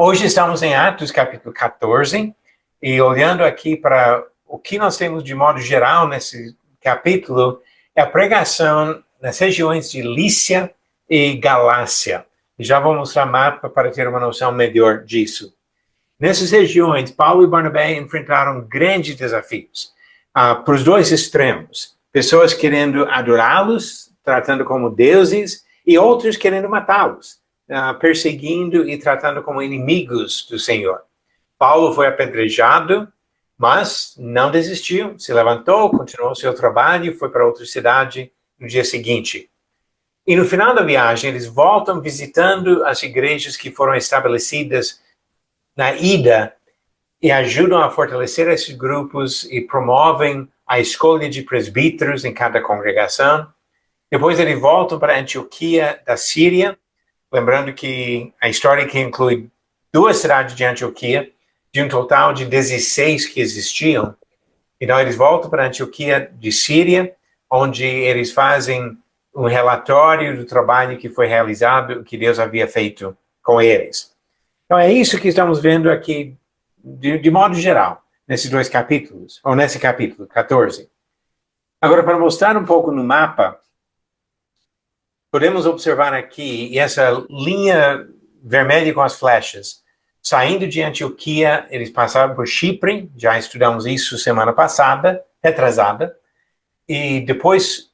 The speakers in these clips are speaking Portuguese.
Hoje estamos em Atos, capítulo 14, e olhando aqui para o que nós temos de modo geral nesse capítulo, é a pregação nas regiões de Lícia e Galácia. Já vou mostrar mapa para ter uma noção melhor disso. Nessas regiões, Paulo e Barnabé enfrentaram grandes desafios para os dois extremos. Pessoas querendo adorá-los, tratando como deuses, e outros querendo matá-los. Perseguindo e tratando como inimigos do Senhor. Paulo foi apedrejado, mas não desistiu, se levantou, continuou seu trabalho, foi para outra cidade no dia seguinte. E no final da viagem, eles voltam visitando as igrejas que foram estabelecidas na ida e ajudam a fortalecer esses grupos e promovem a escolha de presbíteros em cada congregação. Depois eles voltam para Antioquia da Síria, lembrando que a história que inclui duas cidades de Antioquia, de um total de 16 que existiam. Então, eles voltam para Antioquia de Síria, onde eles fazem um relatório do trabalho que foi realizado, que Deus havia feito com eles. Então, é isso que estamos vendo aqui, de modo geral, nesses dois capítulos, ou nesse capítulo 14. Agora, para mostrar um pouco no mapa, podemos observar aqui essa linha vermelha com as flechas. Saindo de Antioquia, eles passaram por Chipre, já estudamos isso semana passada, retrasada, e depois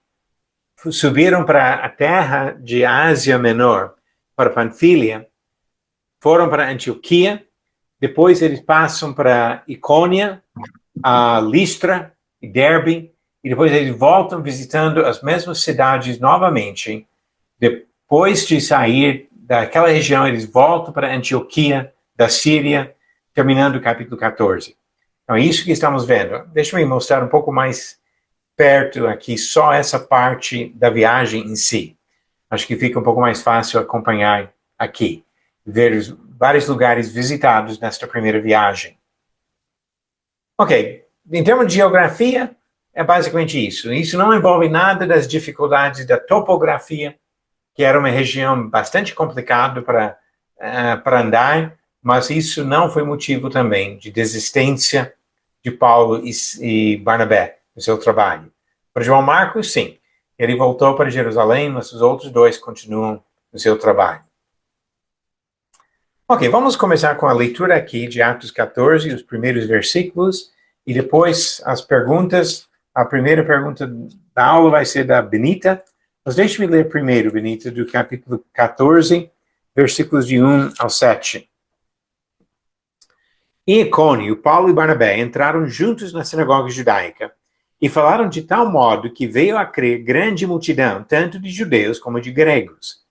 subiram para a terra de Ásia Menor, para Panfilha, foram para Antioquia, depois eles passam para Icônia, Listra e Derbe, e depois eles voltam visitando as mesmas cidades novamente. Depois de sair daquela região, eles voltam para Antioquia da Síria, terminando o capítulo 14. Então, é isso que estamos vendo. Deixa eu mostrar um pouco mais perto aqui, só essa parte da viagem em si. Acho que fica um pouco mais fácil acompanhar aqui, ver os vários lugares visitados nesta primeira viagem. Ok, em termos de geografia, é basicamente isso. Isso não envolve nada das dificuldades da topografia, que era uma região bastante complicada para andar, mas isso não foi motivo também de desistência de Paulo e Barnabé no seu trabalho. Para João Marcos, sim, ele voltou para Jerusalém, mas os outros dois continuam no seu trabalho. Ok, vamos começar com a leitura aqui de Atos 14, os primeiros versículos, e depois as perguntas. A primeira pergunta da aula vai ser da Benita. Mas deixe-me ler primeiro, Benita, do capítulo 14, versículos de 1 ao 7. Em Icônio, Paulo e Barnabé entraram juntos na sinagoga judaica e falaram de tal modo que veio a crer grande multidão, tanto de judeus como de gregos.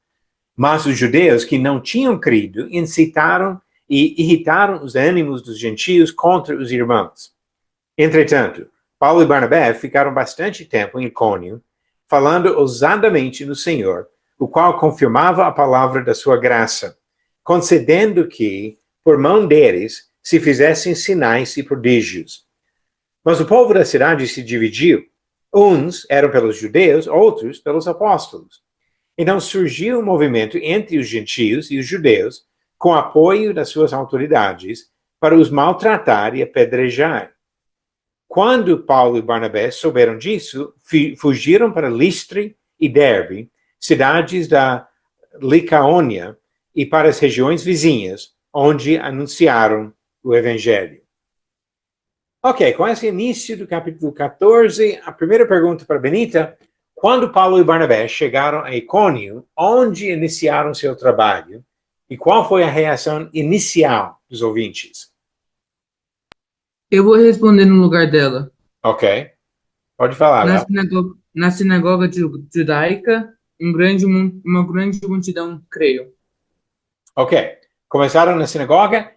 Mas os judeus que não tinham crido incitaram e irritaram os ânimos dos gentios contra os irmãos. Entretanto, Paulo e Barnabé ficaram bastante tempo em Icônio, falando ousadamente no Senhor, o qual confirmava a palavra da sua graça, concedendo que, por mão deles, se fizessem sinais e prodígios. Mas o povo da cidade se dividiu. Uns eram pelos judeus, outros pelos apóstolos. Então surgiu um movimento entre os gentios e os judeus, com apoio das suas autoridades, para os maltratar e apedrejar. Quando Paulo e Barnabé souberam disso, fugiram para Listre e Derbe, cidades da Licaônia, e para as regiões vizinhas, onde anunciaram o Evangelho. Ok, com esse início do capítulo 14, a primeira pergunta para Benita: quando Paulo e Barnabé chegaram a Icônio, onde iniciaram seu trabalho, e qual foi a reação inicial dos ouvintes? Eu vou responder no lugar dela. Ok, pode falar, Léo. Na sinagoga judaica, uma grande multidão creu. Ok, começaram na sinagoga,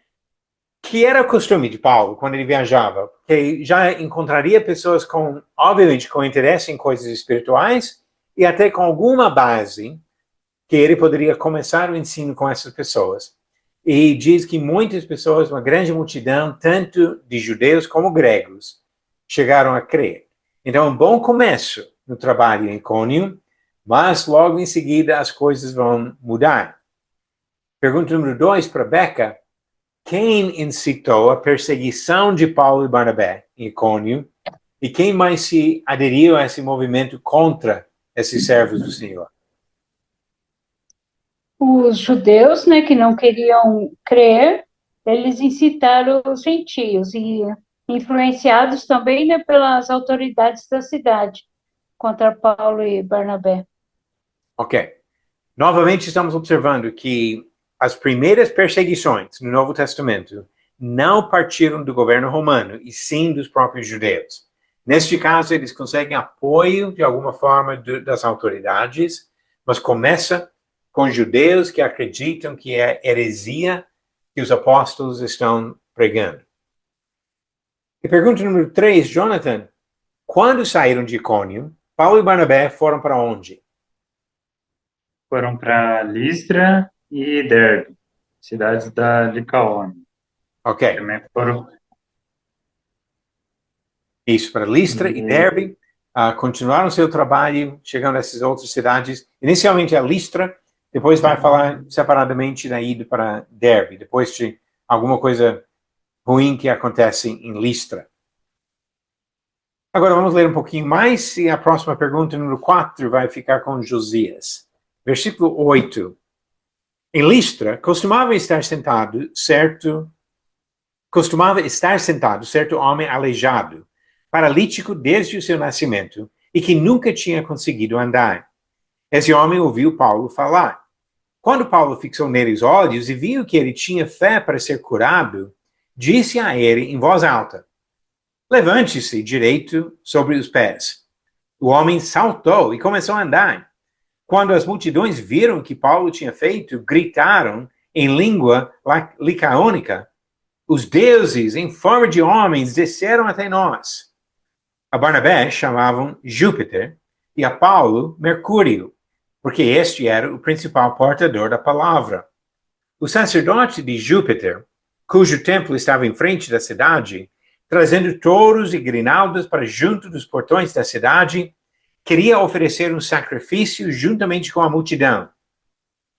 que era o costume de Paulo quando ele viajava, que já encontraria pessoas obviamente, com interesse em coisas espirituais e até com alguma base que ele poderia começar o ensino com essas pessoas. E diz que muitas pessoas, uma grande multidão, tanto de judeus como gregos, chegaram a crer. Então, um bom começo no trabalho em Icônio, mas logo em seguida as coisas vão mudar. Pergunta número 2 para Beca: quem incitou a perseguição de Paulo e Barnabé em Icônio e quem mais se aderiu a esse movimento contra esses servos do Senhor? Os judeus, né, que não queriam crer, eles incitaram os gentios e influenciados também, né, pelas autoridades da cidade contra Paulo e Barnabé. Ok. Novamente estamos observando que as primeiras perseguições no Novo Testamento não partiram do governo romano, e sim dos próprios judeus. Neste caso, eles conseguem apoio, de alguma forma, das autoridades, mas começa com judeus que acreditam que é heresia que os apóstolos estão pregando. E pergunta número 3, Jonathan, quando saíram de Icônio, Paulo e Barnabé foram para onde? Foram para Listra e Derbe, cidades da Licaônia. Ok. Também foram. Isso, para Listra e Derbe, continuaram seu trabalho, chegando a essas outras cidades, inicialmente a Listra, depois vai falar separadamente da ida para Derbe, depois de alguma coisa ruim que acontece em Listra. Agora vamos ler um pouquinho mais, e a próxima pergunta, número 4, vai ficar com Josias. Versículo 8. Em Listra, costumava estar sentado certo homem aleijado, paralítico desde o seu nascimento, e que nunca tinha conseguido andar. Esse homem ouviu Paulo falar. Quando Paulo fixou nele os olhos e viu que ele tinha fé para ser curado, disse a ele em voz alta: levante-se direito sobre os pés. O homem saltou e começou a andar. Quando as multidões viram o que Paulo tinha feito, gritaram em língua licaônica: os deuses em forma de homens desceram até nós. A Barnabé chamavam Júpiter e a Paulo Mercúrio, porque este era o principal portador da palavra. O sacerdote de Júpiter, cujo templo estava em frente da cidade, trazendo touros e grinaldas para junto dos portões da cidade, queria oferecer um sacrifício juntamente com a multidão.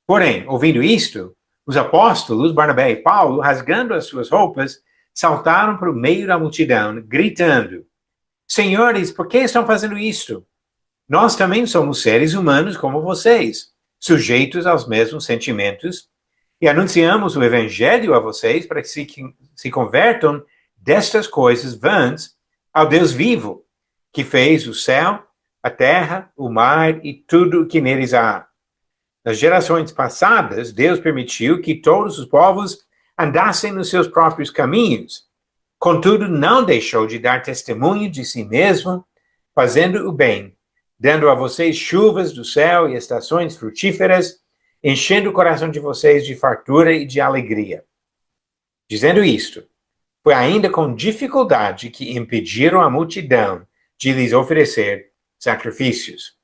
Porém, ouvindo isto, os apóstolos, Barnabé e Paulo, rasgando as suas roupas, saltaram para o meio da multidão, gritando: senhores, por que estão fazendo isto? Nós também somos seres humanos como vocês, sujeitos aos mesmos sentimentos, e anunciamos o evangelho a vocês para que se convertam destas coisas vãs ao Deus vivo, que fez o céu, a terra, o mar e tudo o que neles há. Nas gerações passadas, Deus permitiu que todos os povos andassem nos seus próprios caminhos. Contudo, não deixou de dar testemunho de si mesmo, fazendo o bem, dando a vocês chuvas do céu e estações frutíferas, enchendo o coração de vocês de fartura e de alegria. Dizendo isto, foi ainda com dificuldade que impediram a multidão de lhes oferecer sacrifícios.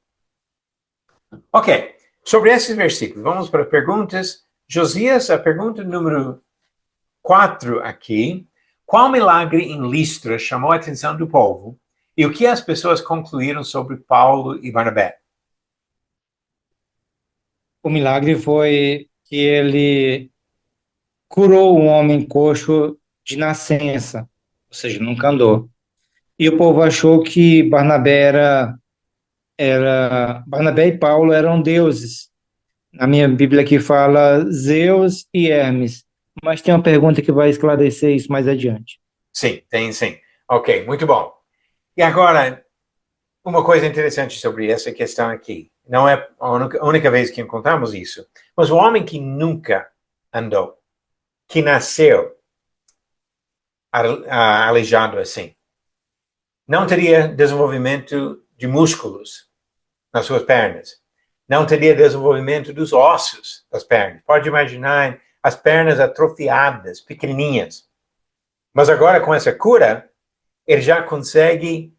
Ok, sobre esses versículos, vamos para perguntas. Josias, a pergunta número 4 aqui. Qual milagre em Listra chamou a atenção do povo? E o que as pessoas concluíram sobre Paulo e Barnabé? O milagre foi que ele curou um homem coxo de nascença, ou seja, nunca andou. E o povo achou que Barnabé e Paulo eram deuses. Na minha Bíblia aqui fala Zeus e Hermes, mas tem uma pergunta que vai esclarecer isso mais adiante. Sim, tem sim. Ok, muito bom. E agora, uma coisa interessante sobre essa questão aqui. Não é a única vez que encontramos isso, mas o homem que nunca andou, que nasceu aleijado assim, não teria desenvolvimento de músculos nas suas pernas, não teria desenvolvimento dos ossos das pernas. Pode imaginar as pernas atrofiadas, pequenininhas. Mas agora, com essa cura, ele já consegue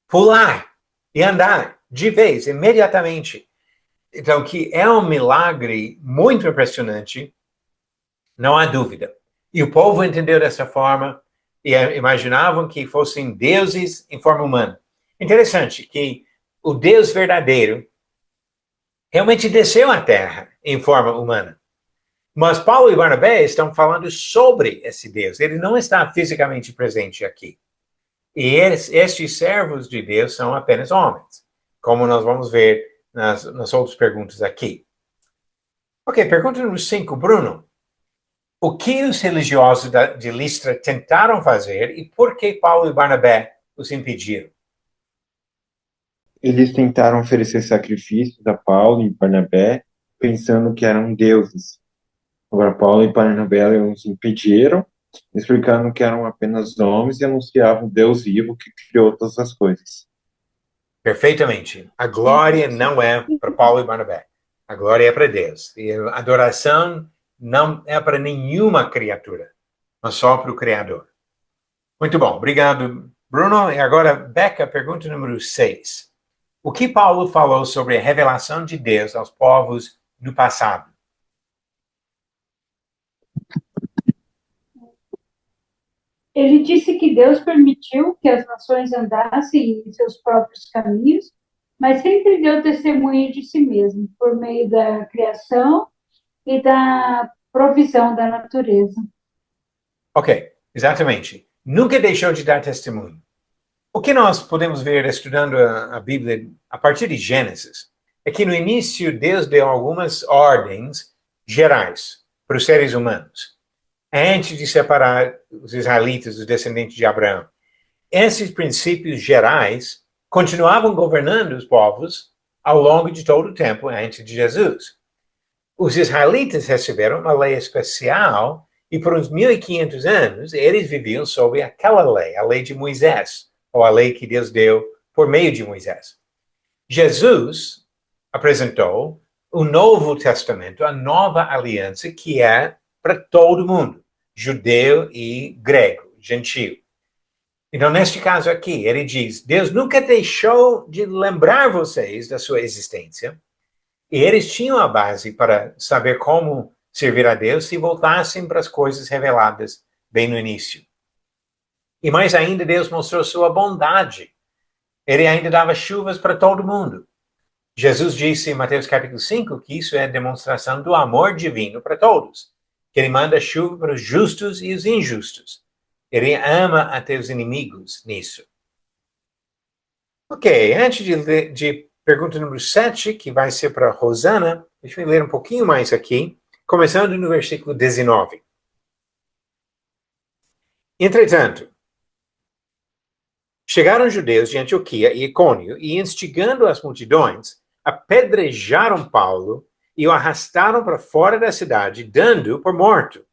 pular e andar de vez, imediatamente. Então, que é um milagre muito impressionante, não há dúvida. E o povo entendeu dessa forma e imaginavam que fossem deuses em forma humana. Interessante que o Deus verdadeiro realmente desceu à Terra em forma humana. Mas Paulo e Barnabé estão falando sobre esse Deus. Ele não está fisicamente presente aqui. E estes servos de Deus são apenas homens, como nós vamos ver nas outras perguntas aqui. Ok, pergunta número 5, Bruno. O que os religiosos de Listra tentaram fazer e por que Paulo e Barnabé os impediram? Eles tentaram oferecer sacrifícios a Paulo e Barnabé, pensando que eram deuses. Agora, Paulo e Barnabé os impediram, explicando que eram apenas homens e anunciavam o Deus vivo que criou todas as coisas. Perfeitamente. A glória não é para Paulo e Barnabé. A glória é para Deus. E a adoração não é para nenhuma criatura, mas só para o Criador. Muito bom. Obrigado, Bruno. E agora, Becca, pergunta número 6. O que Paulo falou sobre a revelação de Deus aos povos no passado? Ele disse que Deus permitiu que as nações andassem em seus próprios caminhos, mas sempre deu testemunho de si mesmo, por meio da criação e da provisão da natureza. Ok, exatamente. Nunca deixou de dar testemunho. O que nós podemos ver estudando a Bíblia a partir de Gênesis é que no início Deus deu algumas ordens gerais para os seres humanos, antes de separar os israelitas dos descendentes de Abraão. Esses princípios gerais continuavam governando os povos ao longo de todo o tempo antes de Jesus. Os israelitas receberam uma lei especial e por uns 1.500 anos eles viviam sob aquela lei, a lei de Moisés, ou a lei que Deus deu por meio de Moisés. Jesus apresentou o Novo Testamento, a nova aliança que é para todo mundo, judeu e grego, gentio. Então, neste caso aqui, ele diz, Deus nunca deixou de lembrar vocês da sua existência, e eles tinham a base para saber como servir a Deus se voltassem para as coisas reveladas bem no início. E mais ainda, Deus mostrou sua bondade. Ele ainda dava chuvas para todo mundo. Jesus disse em Mateus capítulo 5 que isso é demonstração do amor divino para todos, que ele manda chuva para os justos e os injustos. Ele ama até os inimigos nisso. Ok, antes de pergunta número 7, que vai ser para Rosana, deixa eu ler um pouquinho mais aqui, começando no versículo 19. Entretanto, chegaram judeus de Antioquia e Icônio e, instigando as multidões, apedrejaram Paulo e o arrastaram para fora da cidade, dando-o por morto.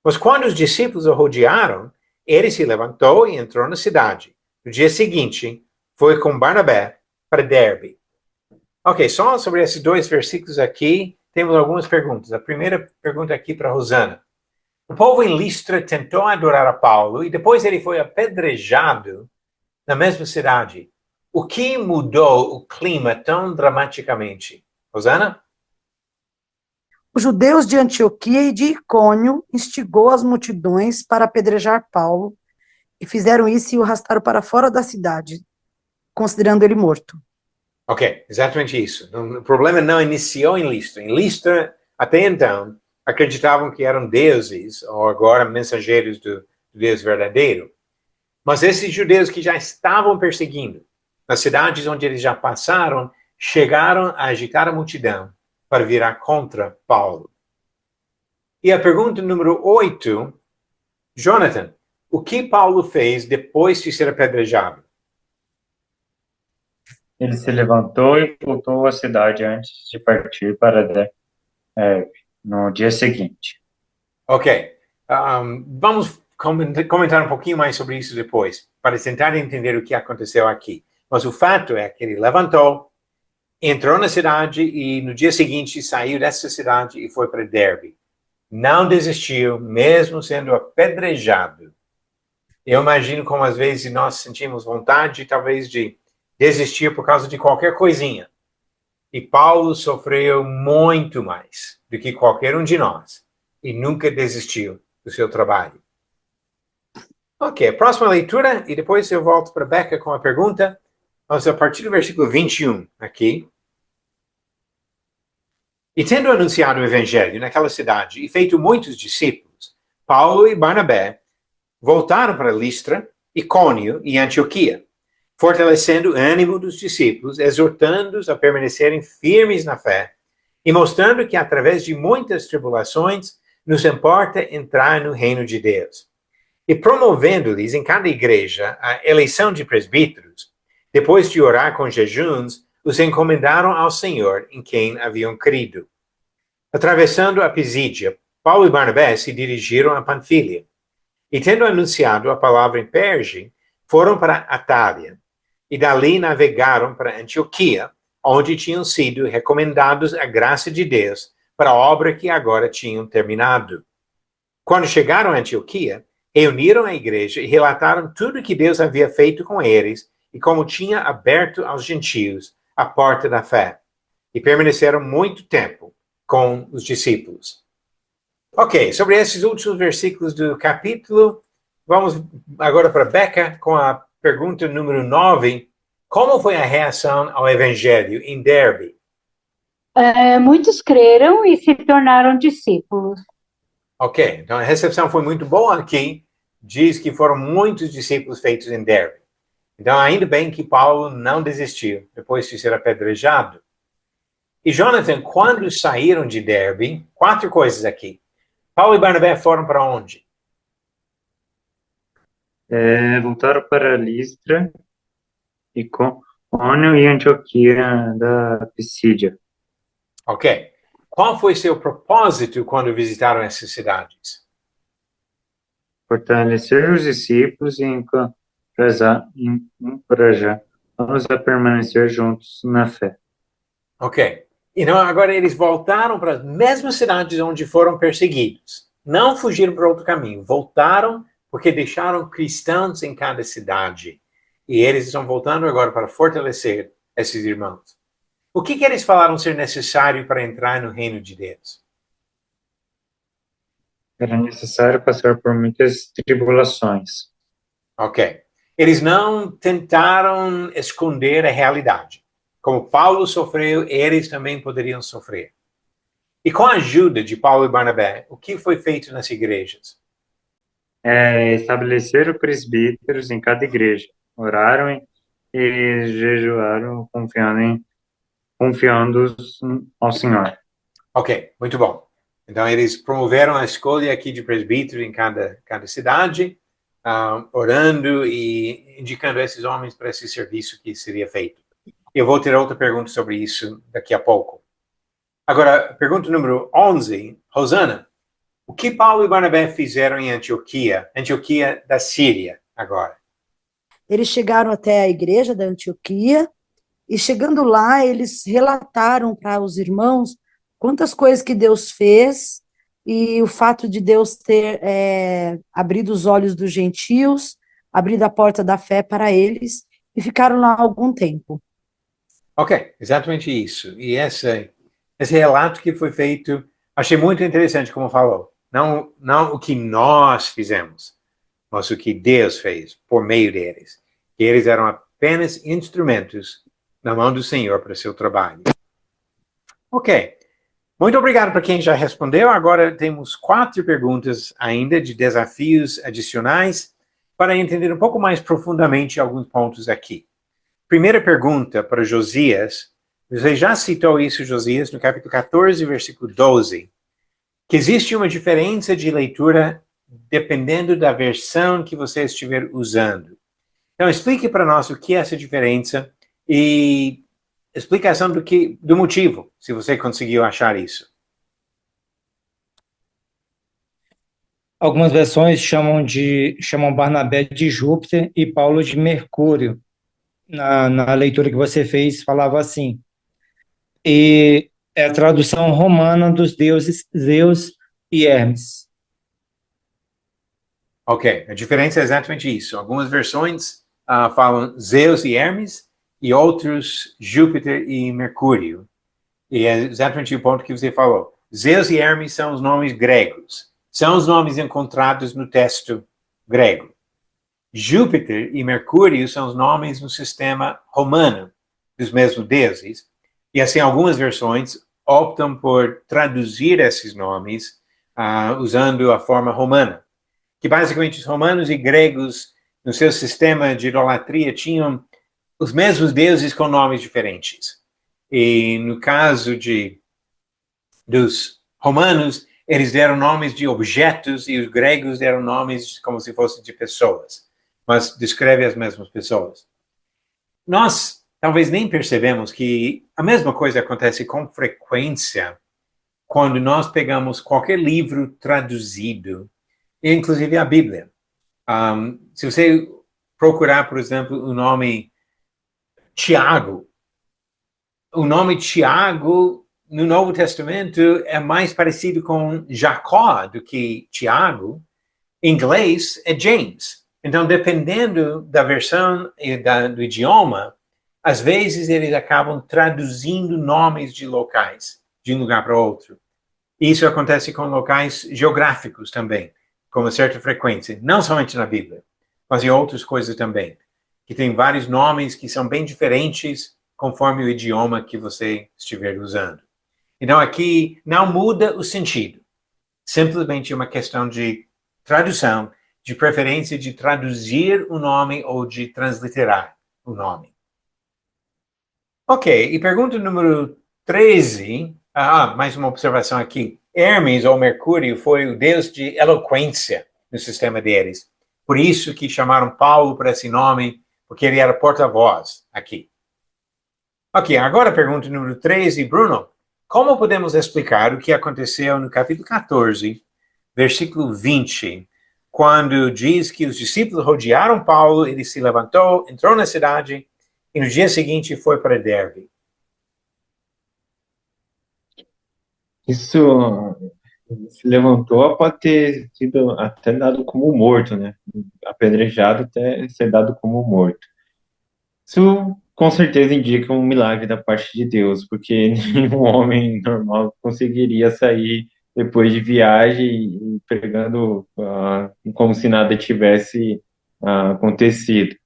Mas quando os discípulos o rodearam, ele se levantou e entrou na cidade. No dia seguinte, foi com Barnabé para Derbe. Ok, só sobre esses 2 versículos aqui, temos algumas perguntas. A primeira pergunta aqui para Rosana. O povo em Listra tentou adorar a Paulo e depois ele foi apedrejado na mesma cidade. O que mudou o clima tão dramaticamente? Rosana? Os judeus de Antioquia e de Icônio instigou as multidões para apedrejar Paulo e fizeram isso e o arrastaram para fora da cidade, considerando ele morto. Ok, exatamente isso. O problema não iniciou em Listra. Em Listra, até então, acreditavam que eram deuses, ou agora mensageiros do Deus verdadeiro. Mas esses judeus que já estavam perseguindo, nas cidades onde eles já passaram, chegaram a agitar a multidão para virar contra Paulo. E a pergunta número 8, Jonathan, o que Paulo fez depois de ser apedrejado? Ele se levantou e voltou à cidade antes de partir para Derbe, no dia seguinte. Ok, vamos comentar um pouquinho mais sobre isso depois, para tentar entender o que aconteceu aqui. Mas o fato é que ele levantou, entrou na cidade e no dia seguinte saiu dessa cidade e foi para Derbe. Não desistiu, mesmo sendo apedrejado. Eu imagino como às vezes nós sentimos vontade, talvez, de desistir por causa de qualquer coisinha. E Paulo sofreu muito mais do que qualquer um de nós e nunca desistiu do seu trabalho. Ok, próxima leitura e depois eu volto para Becca com a pergunta. Vamos a partir do versículo 21 aqui. E tendo anunciado o evangelho naquela cidade e feito muitos discípulos, Paulo e Barnabé voltaram para Listra, Icônio e Antioquia, fortalecendo o ânimo dos discípulos, exortando-os a permanecerem firmes na fé e mostrando que, através de muitas tribulações, nos importa entrar no reino de Deus. E promovendo-lhes em cada igreja a eleição de presbíteros, depois de orar com jejuns, os encomendaram ao Senhor em quem haviam crido. Atravessando a Pisídia, Paulo e Barnabé se dirigiram a Panfília. E tendo anunciado a palavra em Perge, foram para Atália. E dali navegaram para Antioquia, onde tinham sido recomendados a graça de Deus para a obra que agora tinham terminado. Quando chegaram a Antioquia, reuniram a igreja e relataram tudo que Deus havia feito com eles e como tinha aberto aos gentios a porta da fé. E permaneceram muito tempo com os discípulos. Ok, sobre esses últimos versículos do capítulo, vamos agora para Beca com a pergunta número 9. Como foi a reação ao evangelho em Derbe? Muitos creram e se tornaram discípulos. Ok, então a recepção foi muito boa aqui. Diz que foram muitos discípulos feitos em Derbe. Então, ainda bem que Paulo não desistiu depois de ser apedrejado. E Jonathan, quando saíram de Derbe, 4 coisas aqui. Paulo e Barnabé foram para onde? Voltaram para Listra, Icônio e Antioquia da Pisídia. Ok. Qual foi seu propósito quando visitaram essas cidades? Fortalecer os discípulos e encorajá-los a permanecer juntos na fé. Ok. Então, agora eles voltaram para as mesmas cidades onde foram perseguidos. Não fugiram para outro caminho. Voltaram porque deixaram cristãos em cada cidade. E eles estão voltando agora para fortalecer esses irmãos. O que eles falaram ser necessário para entrar no reino de Deus? Era necessário passar por muitas tribulações. Ok. Eles não tentaram esconder a realidade. Como Paulo sofreu, eles também poderiam sofrer. E com a ajuda de Paulo e Barnabé, o que foi feito nas igrejas? Estabeleceram presbíteros em cada igreja. Oraram e jejuaram confiando ao Senhor. Ok, muito bom. Então, eles promoveram a escolha aqui de presbítero em cada cidade, orando e indicando esses homens para esse serviço que seria feito. Eu vou ter outra pergunta sobre isso daqui a pouco. Agora, pergunta número 11, Rosana. O que Paulo e Barnabé fizeram em Antioquia da Síria, agora? Eles chegaram até a igreja da Antioquia e, chegando lá, eles relataram para os irmãos quantas coisas que Deus fez e o fato de Deus ter abrido os olhos dos gentios, abrido a porta da fé para eles, e ficaram lá algum tempo. Ok, exatamente isso. E esse relato que foi feito, achei muito interessante, como falou. Não o que nós fizemos, mas o que Deus fez por meio deles. Que eles eram apenas instrumentos na mão do Senhor para o seu trabalho. Ok. Muito obrigado para quem já respondeu. Agora temos 4 perguntas ainda de desafios adicionais para entender um pouco mais profundamente alguns pontos aqui. Primeira pergunta para Josias. Você já citou isso, Josias, no capítulo 14, versículo 12, que existe uma diferença de leitura dependendo da versão que você estiver usando. Então, explique para nós o que é essa diferença e explicação do motivo, se você conseguiu achar isso. Algumas versões chamam Barnabé de Júpiter e Paulo de Mercúrio. Na leitura que você fez, falava assim. E é a tradução romana dos deuses Zeus e Hermes. Ok, a diferença é exatamente isso. Algumas versões falam Zeus e Hermes e outros Júpiter e Mercúrio. E é exatamente o ponto que você falou. Zeus e Hermes são os nomes gregos. São os nomes encontrados no texto grego. Júpiter e Mercúrio são os nomes no sistema romano dos mesmos deuses. E assim, algumas versões optam por traduzir esses nomes usando a forma romana, que basicamente os romanos e gregos, no seu sistema de idolatria, tinham os mesmos deuses com nomes diferentes. E no caso dos romanos, eles deram nomes de objetos e os gregos deram nomes como se fossem de pessoas, mas descreve as mesmas pessoas. Nós talvez nem percebemos que a mesma coisa acontece com frequência quando nós pegamos qualquer livro traduzido, inclusive a Bíblia. Se você procurar, por exemplo, o nome Tiago no Novo Testamento é mais parecido com Jacó do que Tiago. Em inglês é James. Então, dependendo da versão e do idioma, às vezes eles acabam traduzindo nomes de locais, de um lugar para outro. Isso acontece com locais geográficos também, com uma certa frequência, não somente na Bíblia, mas em outras coisas também, que tem vários nomes que são bem diferentes conforme o idioma que você estiver usando. Então, aqui não muda o sentido, simplesmente uma questão de tradução, de preferência de traduzir o nome ou de transliterar o nome. Ok, e pergunta número 13, mais uma observação aqui. Hermes, ou Mercúrio, foi o deus de eloquência no sistema deles. Por isso que chamaram Paulo por esse nome, porque ele era porta-voz aqui. Ok, agora pergunta número 13, Bruno. Como podemos explicar o que aconteceu no capítulo 14, versículo 20, quando diz que os discípulos rodearam Paulo, ele se levantou, entrou na cidade e no dia seguinte foi para Derbe? Isso se levantou, pode ter sido até dado como morto, né? Apedrejado até ser dado como morto. Isso com certeza indica um milagre da parte de Deus, porque nenhum homem normal conseguiria sair depois de viagem e pregando como se nada tivesse acontecido.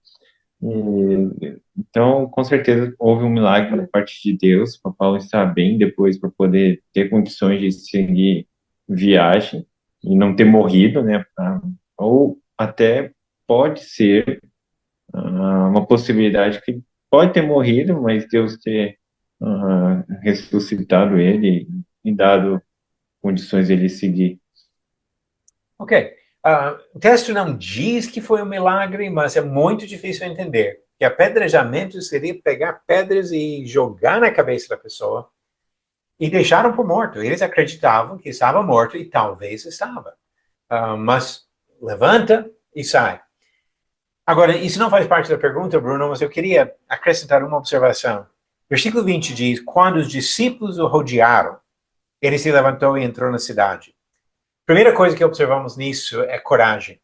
Então, com certeza, houve um milagre da parte de Deus para Paulo estar bem depois, para poder ter condições de seguir viagem e não ter morrido, né? Ou até pode ser uma possibilidade que pode ter morrido, mas Deus ter ressuscitado ele e dado condições de ele seguir. Ok. O texto não diz que foi um milagre, mas é muito difícil entender. Que apedrejamento seria pegar pedras e jogar na cabeça da pessoa e deixaram por morto. Eles acreditavam que estava morto e talvez estava. Mas levanta e sai. Agora, isso não faz parte da pergunta, Bruno, mas eu queria acrescentar uma observação. Versículo 20 diz, quando os discípulos o rodearam, ele se levantou e entrou na cidade. Primeira coisa que observamos nisso é coragem.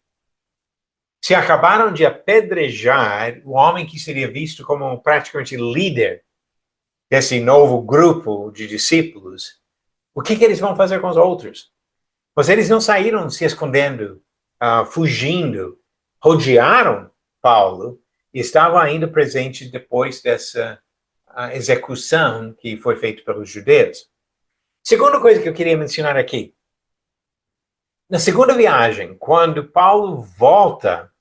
Se acabaram de apedrejar o homem que seria visto como praticamente líder desse novo grupo de discípulos, o que eles vão fazer com os outros? Pois eles não saíram se escondendo, fugindo, rodearam Paulo e estavam ainda presentes depois dessa execução que foi feita pelos judeus. Segunda coisa que eu queria mencionar aqui. Na segunda viagem, quando Paulo volta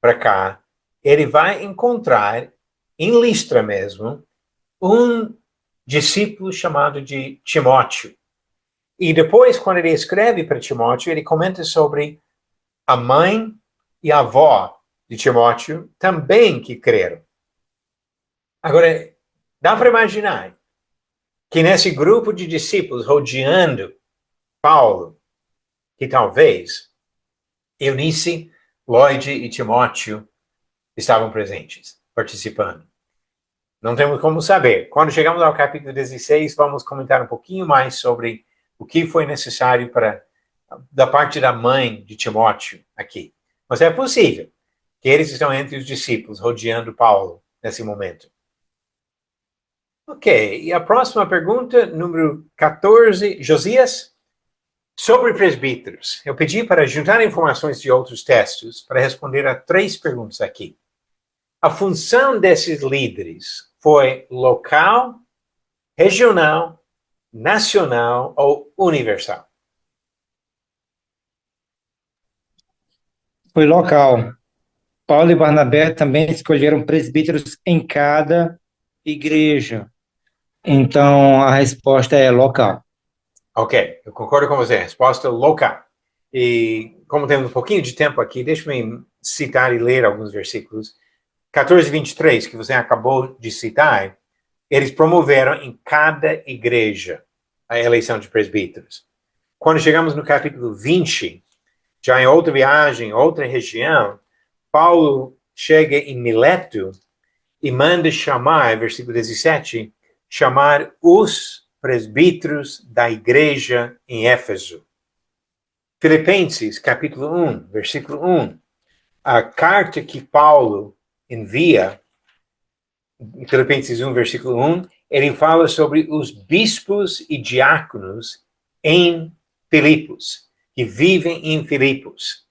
para cá, ele vai encontrar, em Listra mesmo, um discípulo chamado de Timóteo. E depois, quando ele escreve para Timóteo, ele comenta sobre a mãe e a avó de Timóteo também que creram. Agora, dá para imaginar que nesse grupo de discípulos rodeando Paulo, que talvez Eunice, Lloyd e Timóteo estavam presentes, participando. Não temos como saber. Quando chegamos ao capítulo 16, vamos comentar um pouquinho mais sobre o que foi necessário da parte da mãe de Timóteo aqui. Mas é possível que eles estão entre os discípulos, rodeando Paulo nesse momento. Ok, e a próxima pergunta, número 14, Josias. Sobre presbíteros, eu pedi para juntar informações de outros textos para responder a 3 perguntas aqui. A função desses líderes foi local, regional nacional ou universal? Foi local. Paulo e Barnabé também escolheram presbíteros em cada igreja. Então, a resposta é local. Ok, eu concordo com você. Resposta local. E como temos um pouquinho de tempo aqui, deixe-me citar e ler alguns versículos. 14:23, que você acabou de citar, eles promoveram em cada igreja a eleição de presbíteros. Quando chegamos no capítulo 20, já em outra viagem, outra região, Paulo chega em Mileto e manda chamar, versículo 17, chamar os presbíteros da igreja em Éfeso. Filipenses, capítulo 1, versículo 1, a carta que Paulo envia, em Filipenses 1, versículo 1, ele fala sobre os bispos e diáconos em Filipos, que vivem em Filipos.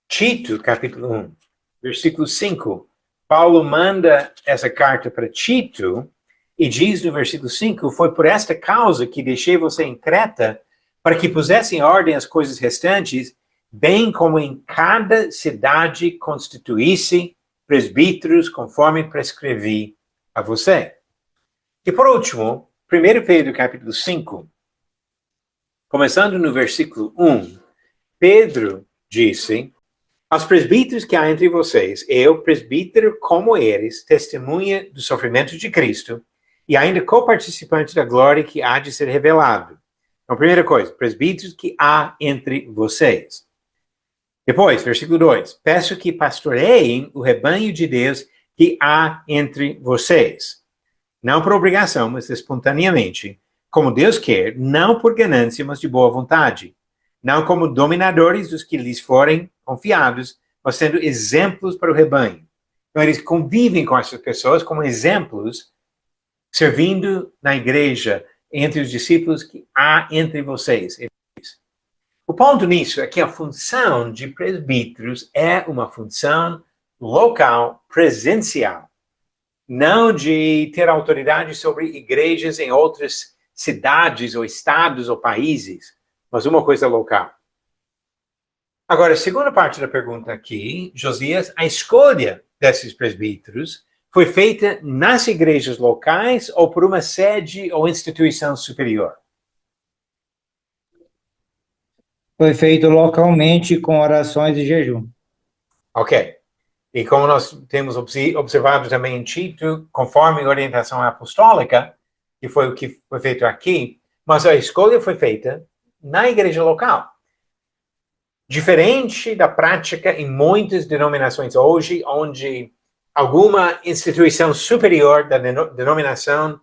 Tito, capítulo 1, versículo 5, Paulo manda essa carta para Tito e diz no versículo 5, foi por esta causa que deixei você em Creta, para que pusesse em ordem as coisas restantes, bem como em cada cidade constituísse presbíteros, conforme prescrevi a você. E por último, 1 Pedro capítulo 5, começando no versículo 1, Pedro disse: aos presbíteros que há entre vocês, eu, presbítero como eles, testemunha do sofrimento de Cristo e ainda coparticipante da glória que há de ser revelado. Então, primeira coisa, presbíteros que há entre vocês. Depois, versículo 2, peço que pastoreiem o rebanho de Deus que há entre vocês. Não por obrigação, mas espontaneamente, como Deus quer, não por ganância, mas de boa vontade. Não como dominadores dos que lhes forem confiados, mas sendo exemplos para o rebanho. Então, eles convivem com essas pessoas como exemplos, servindo na igreja, entre os discípulos que há entre vocês. O ponto nisso é que a função de presbíteros é uma função local, presencial, não de ter autoridade sobre igrejas em outras cidades ou estados ou países, mas uma coisa local. Agora, a segunda parte da pergunta aqui, Josias, a escolha desses presbíteros foi feita nas igrejas locais ou por uma sede ou instituição superior? Foi feito localmente com orações e jejum. Ok. E como nós temos observado também em Tito, conforme a orientação apostólica, que foi o que foi feito aqui, mas a escolha foi feita na igreja local. Diferente da prática em muitas denominações hoje, onde alguma instituição superior da denominação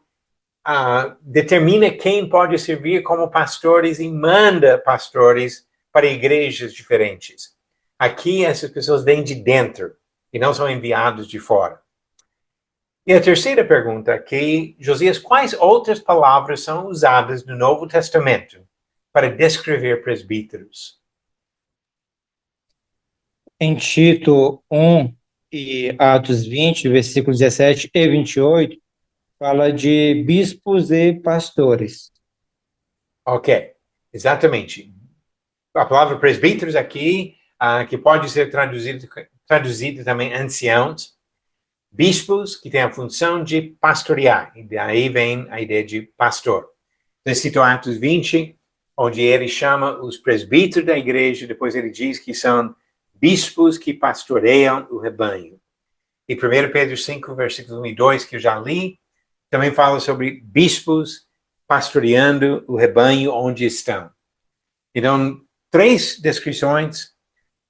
determina quem pode servir como pastores e manda pastores para igrejas diferentes. Aqui essas pessoas vêm de dentro e não são enviados de fora. E a terceira pergunta aqui, Josias, quais outras palavras são usadas no Novo Testamento para descrever presbíteros? Em Tito 1 e Atos 20, versículos 17 e 28, fala de bispos e pastores. Ok, exatamente. A palavra presbíteros aqui, que pode ser traduzida também anciãos, bispos, que tem a função de pastorear, e daí vem a ideia de pastor. Você citou Atos 20, onde ele chama os presbíteros da igreja, depois ele diz que são bispos que pastoreiam o rebanho. E 1 Pedro 5, versículos 1 e 2, que eu já li, também fala sobre bispos pastoreando o rebanho onde estão. Então, três descrições,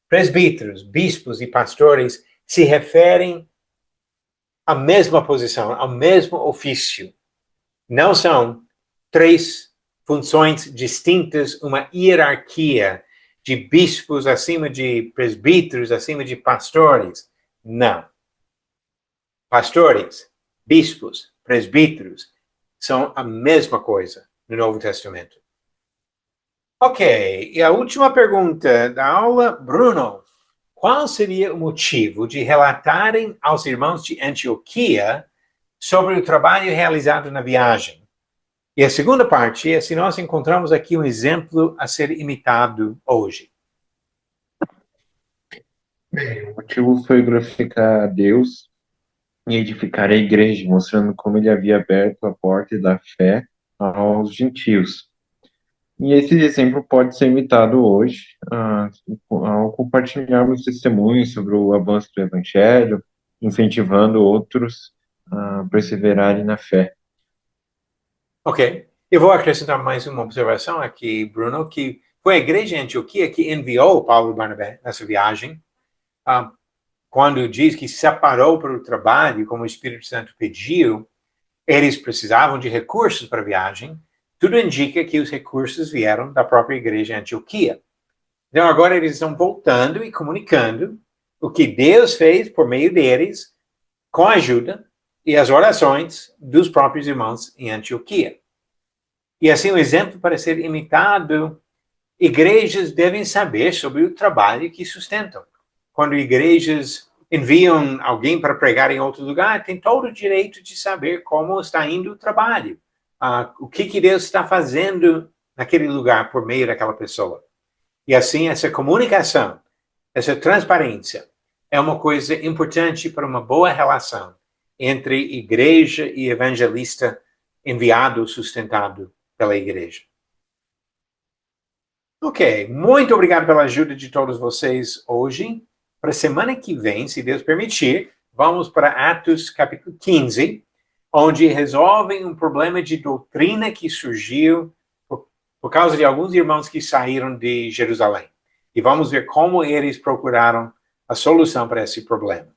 presbíteros, bispos e pastores, se referem à mesma posição, ao mesmo ofício. Não são três funções distintas, uma hierarquia de bispos acima de presbíteros, acima de pastores. Não. Pastores, bispos, presbíteros são a mesma coisa no Novo Testamento. Ok, e a última pergunta da aula, Bruno. Qual seria o motivo de relatarem aos irmãos de Antioquia sobre o trabalho realizado na viagem? E a segunda parte é se nós encontramos aqui um exemplo a ser imitado hoje. O motivo foi glorificar a Deus e edificar a igreja, mostrando como ele havia aberto a porta da fé aos gentios. E esse exemplo pode ser imitado hoje, ao compartilharmos testemunhos sobre o avanço do Evangelho, incentivando outros a perseverarem na fé. Ok. Eu vou acrescentar mais uma observação aqui, Bruno, que foi a igreja em Antioquia que enviou Paulo e Barnabé nessa viagem. Quando diz que separou para o trabalho, como o Espírito Santo pediu, eles precisavam de recursos para a viagem. Tudo indica que os recursos vieram da própria igreja em Antioquia. Então agora eles estão voltando e comunicando o que Deus fez por meio deles, com a ajuda e as orações dos próprios irmãos em Antioquia. E assim, um exemplo para ser imitado, igrejas devem saber sobre o trabalho que sustentam. Quando igrejas enviam alguém para pregar em outro lugar, tem todo o direito de saber como está indo o trabalho, o que Deus está fazendo naquele lugar por meio daquela pessoa. E assim, essa comunicação, essa transparência, é uma coisa importante para uma boa relação entre igreja e evangelista enviado, sustentado pela igreja. Ok, muito obrigado pela ajuda de todos vocês hoje. Para a semana que vem, se Deus permitir, vamos para Atos capítulo 15, onde resolvem um problema de doutrina que surgiu por causa de alguns irmãos que saíram de Jerusalém. E vamos ver como eles procuraram a solução para esse problema.